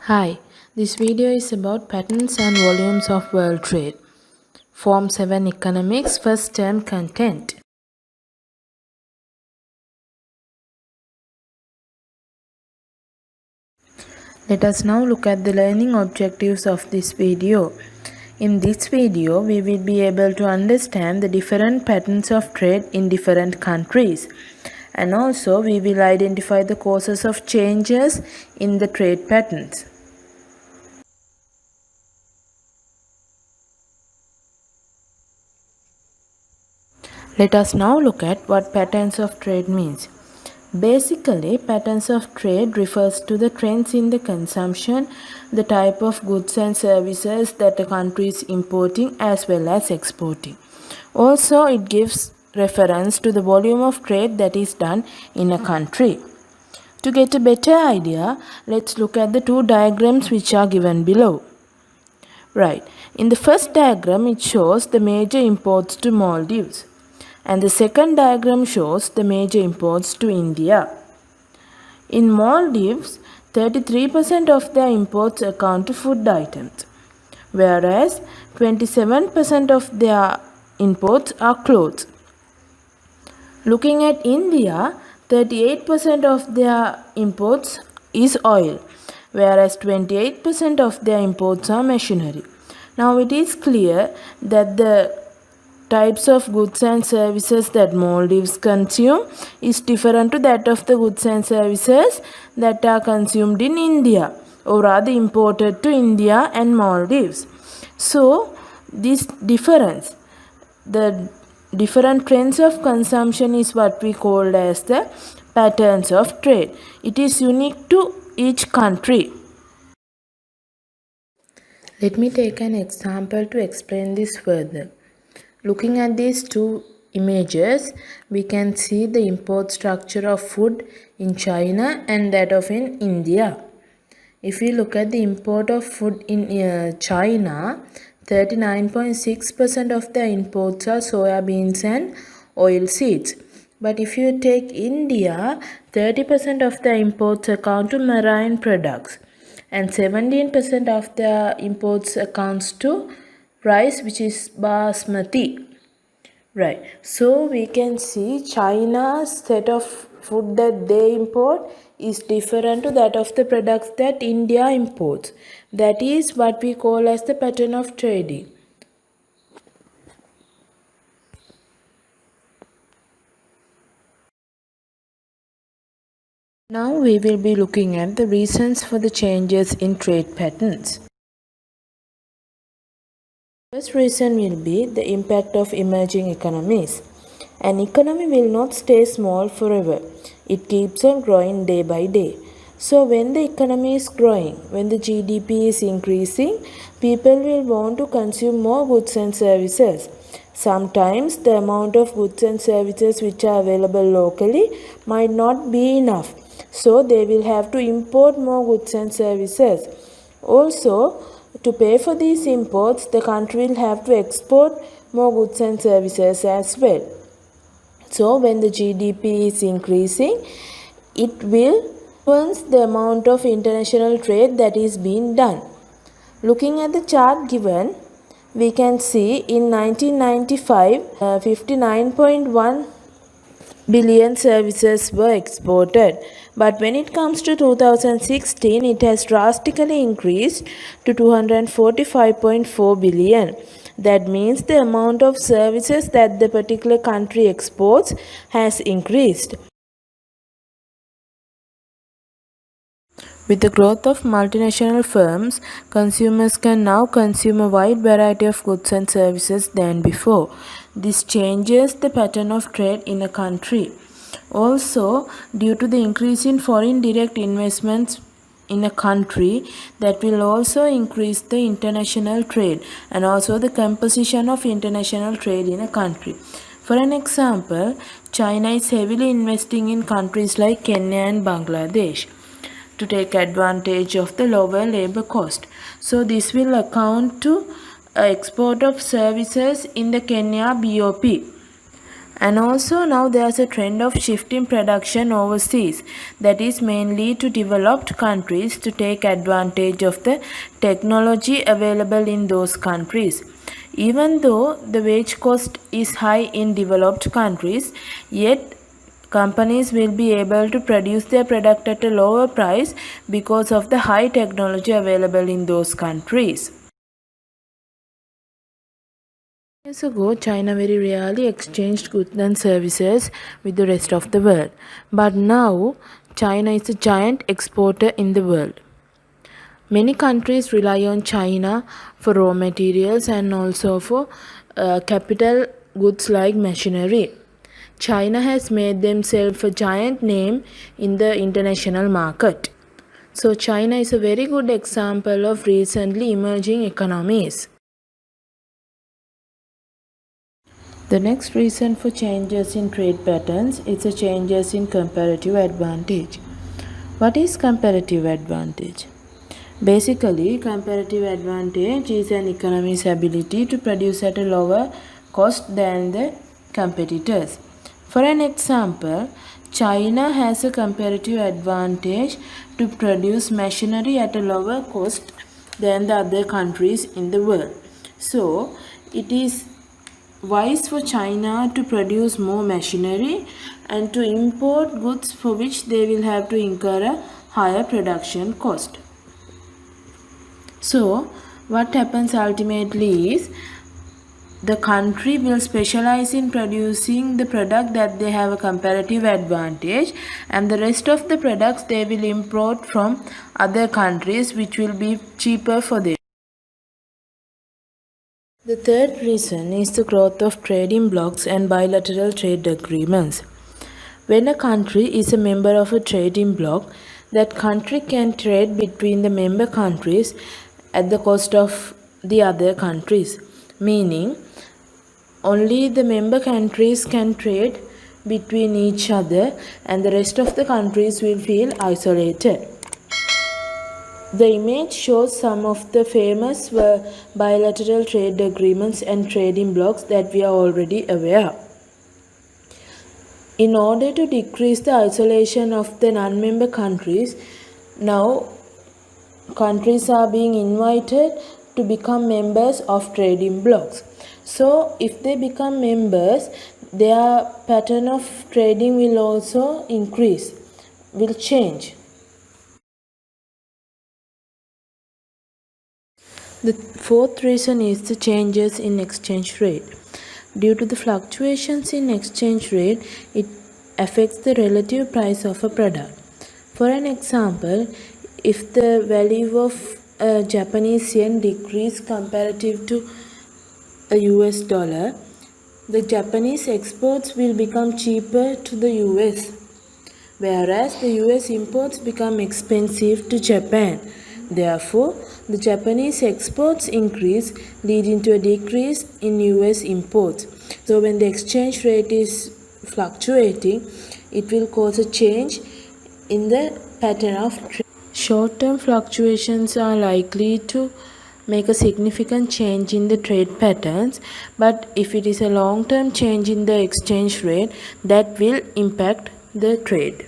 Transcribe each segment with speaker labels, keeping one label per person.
Speaker 1: Hi, this video is about patterns and volumes of world trade. Form 7 Economics First Term Content. Let us now look at the learning objectives of this video. In this video, we will be able to understand the different patterns of trade in different countries. And also, we will identify the causes of changes in the trade patterns. Let us now look at what patterns of trade means. Basically, patterns of trade refers to the trends in the consumption, the type of goods and services that a country is importing as well as exporting. Also, it gives reference to the volume of trade that is done in a country. To get a better idea, let's look at the two diagrams which are given below. Right. In the first diagram, it shows the major imports to Maldives. And the second diagram shows the major imports to India. In Maldives, 33% of their imports account to food items, whereas 27% of their imports are clothes. Looking at India, 38% of their imports is oil, whereas 28% of their imports are machinery. Now it is clear that the types of goods and services that Maldives consume is different to that of the goods and services that are consumed in India, or rather imported to India and Maldives. So this difference, the different trends of consumption, is what we call as the patterns of trade. It is unique to each country. Let me take an example to explain this further. Looking at these two images, we can see the import structure of food in China and that of in India. If we look at the import of food in China, 39.6% of the imports are soya beans and oil seeds. But if you take India, 30% of the imports account to marine products and 17% of the imports accounts to rice, which is basmati. Right. So we can see China's set of food that they import is different to that of the products that India imports. That is what we call as the pattern of trading. Now we will be looking at the reasons for the changes in trade patterns. First reason will be the impact of emerging economies. An economy will not stay small forever. It keeps on growing day by day. So when the economy is growing, when the GDP is increasing, people will want to consume more goods and services. Sometimes the amount of goods and services which are available locally might not be enough. So they will have to import more goods and services. Also, to pay for these imports, the country will have to export more goods and services as well. So when the GDP is increasing, it will influence the amount of international trade that is being done. Looking at the chart given, we can see in 1995, 59.1 billion services were exported. But when it comes to 2016, it has drastically increased to 245.4 billion. That means the amount of services that the particular country exports has increased. With the growth of multinational firms, consumers can now consume a wide variety of goods and services than before. This changes the pattern of trade in a country. Also, due to the increase in foreign direct investments in a country, that will also increase the international trade and also the composition of international trade in a country. For an example, China is heavily investing in countries like Kenya and Bangladesh to take advantage of the lower labor cost. So this will account to export of services in the Kenya BOP. And also now there's a trend of shifting production overseas, that is mainly to developed countries to take advantage of the technology available in those countries. Even though the wage cost is high in developed countries, yet companies will be able to produce their product at a lower price because of the high technology available in those countries. Years ago, China very rarely exchanged goods and services with the rest of the world. But now, China is a giant exporter in the world. Many countries rely on China for raw materials and also for capital goods like machinery. China has made themselves a giant name in the international market. So, China is a very good example of recently emerging economies. The next reason for changes in trade patterns is the changes in comparative advantage. What is comparative advantage? Basically, comparative advantage is an economy's ability to produce at a lower cost than the competitors. For an example, China has a comparative advantage to produce machinery at a lower cost than the other countries in the world. So, it is wise for China to produce more machinery and to import goods for which they will have to incur a higher production cost. So, what happens ultimately is the country will specialize in producing the product that they have a comparative advantage, and the rest of the products they will import from other countries which will be cheaper for them. The third reason is the growth of trading blocs and bilateral trade agreements. When a country is a member of a trading bloc, that country can trade between the member countries at the cost of the other countries, meaning only the member countries can trade between each other and the rest of the countries will feel isolated. The image shows some of the famous bilateral trade agreements and trading blocs that we are already aware. In order to decrease the isolation of the non-member countries, now countries are being invited to become members of trading blocs. So if they become members, their pattern of trading will also increase, will change. The fourth reason is the changes in exchange rate. Due to the fluctuations in exchange rate, it affects the relative price of a product. For an example, if the value of a Japanese yen decrease comparative to a US dollar, the Japanese exports will become cheaper to the US, whereas the US imports become expensive to Japan. Therefore, the Japanese exports increase, leading to a decrease in US imports. So, when the exchange rate is fluctuating, it will cause a change in the pattern of trade. Short-term fluctuations are likely to make a significant change in the trade patterns, but if it is a long-term change in the exchange rate, that will impact the trade.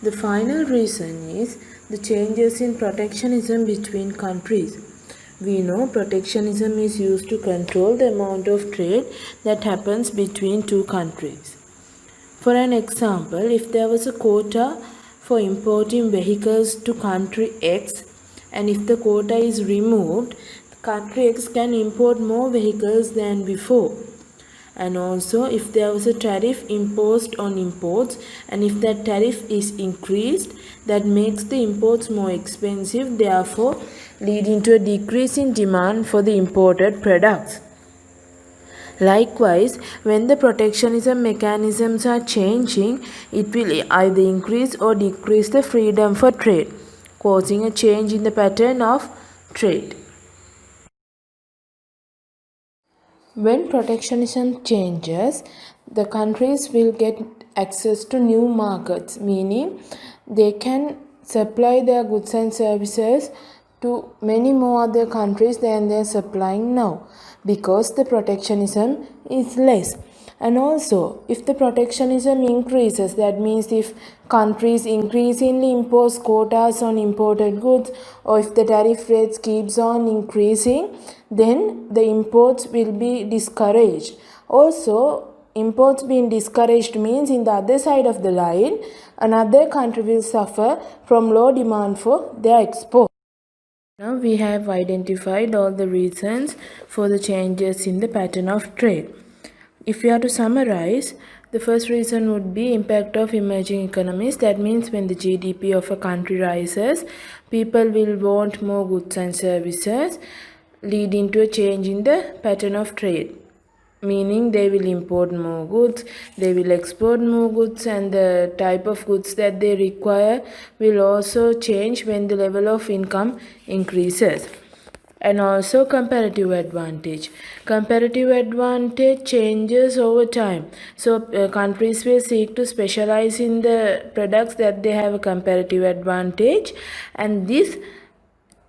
Speaker 1: The final reason is the changes in protectionism between countries. We know protectionism is used to control the amount of trade that happens between two countries. For an example, if there was a quota for importing vehicles to country X, and if the quota is removed, country X can import more vehicles than before. And also, if there was a tariff imposed on imports, and if that tariff is increased, that makes the imports more expensive, therefore leading to a decrease in demand for the imported products. Likewise, when the protectionism mechanisms are changing, it will either increase or decrease the freedom for trade, causing a change in the pattern of trade. When protectionism changes, the countries will get access to new markets, meaning they can supply their goods and services to many more other countries than they are supplying now, because the protectionism is less. And also, if the protectionism increases, that means if countries increasingly impose quotas on imported goods, or if the tariff rates keeps on increasing, then the imports will be discouraged. Also, imports being discouraged means in the other side of the line, another country will suffer from low demand for their export. Now we have identified all the reasons for the changes in the pattern of trade. If we are to summarize, the first reason would be impact of emerging economies. That means when the GDP of a country rises, people will want more goods and services, leading to a change in the pattern of trade. Meaning they will import more goods, they will export more goods, and the type of goods that they require will also change when the level of income increases. And also comparative advantage. Comparative advantage changes over time. So countries will seek to specialize in the products that they have a comparative advantage, and this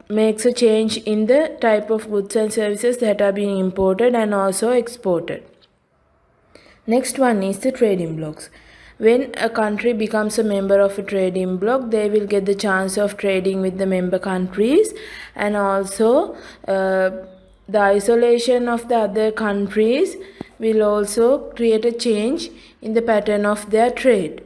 Speaker 1: makes a change in the type of goods and services that are being imported and also exported. Next one is the trading blocks. When a country becomes a member of a trading bloc, they will get the chance of trading with the member countries, and also the isolation of the other countries will also create a change in the pattern of their trade.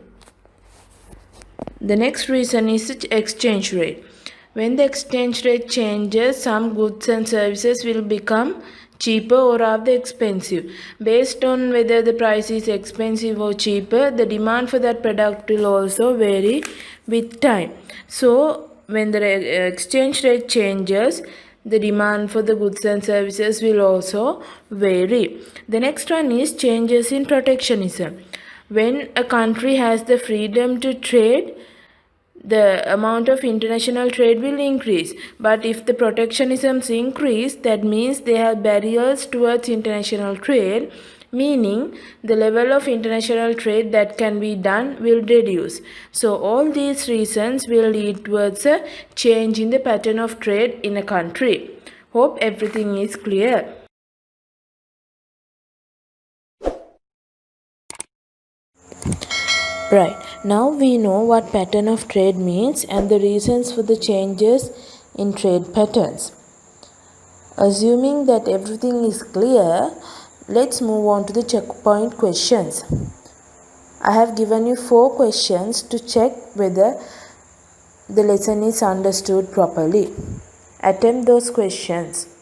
Speaker 1: The next reason is the exchange rate. When the exchange rate changes, some goods and services will become cheaper or rather expensive. Based on whether the price is expensive or cheaper, the demand for that product will also vary with time. So when the exchange rate changes, the demand for the goods and services will also vary. The next one is changes in protectionism. When a country has the freedom to trade, the amount of international trade will increase. But if the protectionisms increase, that means they have barriers towards international trade, meaning the level of international trade that can be done will reduce. So all these reasons will lead towards a change in the pattern of trade in a country. Hope everything is clear. Right, now we know what pattern of trade means and the reasons for the changes in trade patterns. Assuming that everything is clear, let's move on to the checkpoint questions. I have given you 4 questions to check whether the lesson is understood properly. Attempt those questions.